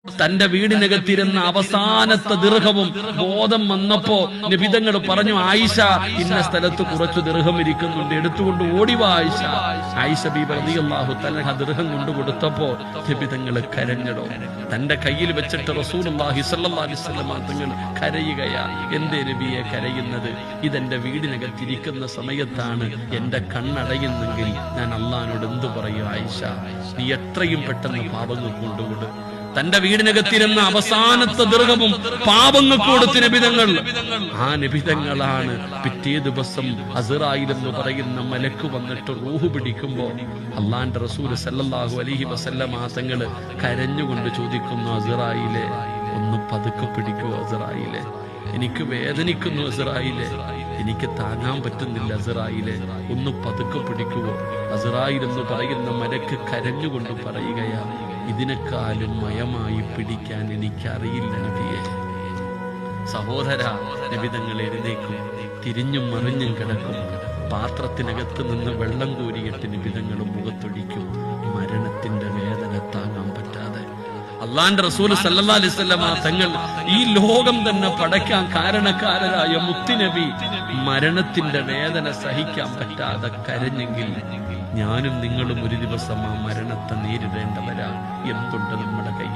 തന്റെ വീടിനകത്തിരുന്ന അവസാനത്തെ ദിർഹവും ബോധം വന്നപ്പോ നബിതങ്ങൾ പറഞ്ഞു, ആയിഷ ഇന്ന സ്ഥലത്ത് കുറച്ചു ദിർഹം ഇരിക്കുന്നുണ്ട്, എടുത്തുകൊണ്ട് ഓടിവാ ആയിഷ. ആയിഷ ബീബി റളിയല്ലാഹു തആല ദിർഹം കൊണ്ടു കൊടുത്തപ്പോ നബിതങ്ങൾ കരഞ്ഞടോ. തന്റെ കയ്യിൽ വെച്ചിട്ട് റസൂലുള്ളാഹി സ്വല്ലല്ലാഹു അലൈഹി വസല്ലം തങ്ങൾ കരയുകയാ. എന്തേ നബിയെ കരയുന്നത്? ഇതെന്റെ വീടിനകത്തിരിക്കുന്ന സമയത്താണ് എന്റെ കണ്ണടയുന്നെങ്കിൽ ഞാൻ അള്ളാഹിനോട് എന്തു പറയും? ആയിഷ, നീ എത്രയും പെട്ടെന്ന് പാപങ്ങൾ കൊണ്ടുകൊടു. തന്റെ വീടിനകത്തിരുന്ന അവസാനത്തെ ദിർഹവും പാപങ്ങൾക്ക് കൊടുത്ത നബിതങ്ങൾ. ആ നബിതങ്ങളാണ് പിറ്റേ ദിവസം അസ്റായിൽ എന്ന് പറയുന്ന മലക്ക് വന്നിട്ട് റൂഹ് പിടിക്കുമ്പോ അള്ളാന്റെ റസൂൽ സല്ലല്ലാഹു അലൈഹി വസല്ലം തങ്ങള് കരഞ്ഞുകൊണ്ട് ചോദിക്കുന്നു, അസ്റായിലെ ഒന്ന് പതുക്കെ പിടിക്കുവോ? അസ്റായിലെ എനിക്ക് വേദനിക്കുന്നു, അസ്റായിലെ എനിക്ക് താങ്ങാൻ പറ്റുന്നില്ല, അസ്റായിലെ ഒന്ന് പതുക്കെ പിടിക്കുവോ? അസ്റായിൽ എന്ന് പറയുന്ന മലക്ക് കരഞ്ഞുകൊണ്ട് പറയുകയാ, ഇതിനെക്കാളും മയമായി പിടിക്കാൻ എനിക്കറിയില്ല നബിയെ. സഹോദര, നബിതങ്ങൾ എഴുന്നേക്കും, തിരിഞ്ഞും മറിഞ്ഞും കിടക്കും. പാത്രത്തിനകത്ത് നിന്ന് വെള്ളം കോരിയിട്ട് നബിതങ്ങൾ മുഖത്തൊടിക്കും. മരണത്തിന്റെ വേദന താങ്ങാൻ പറ്റാതെ അള്ളാന്റെ റസൂൽ സല്ലല്ലാഹു അലൈഹി വസല്ലം തങ്ങൾ ഈ ലോകം തന്നെ പടയ്ക്കാൻ കാരണക്കാരനായ മുത്തുനബി മരണത്തിന്റെ വേദന സഹിക്കാൻ പറ്റാതെ കരഞ്ഞെങ്കിൽ ഞാനും നിങ്ങളും ഒരു ദിവസം ആ മരണത്തെ നേരിടേണ്ടവരാ. എന്തുണ്ട് നമ്മുടെ കയ്യിൽ?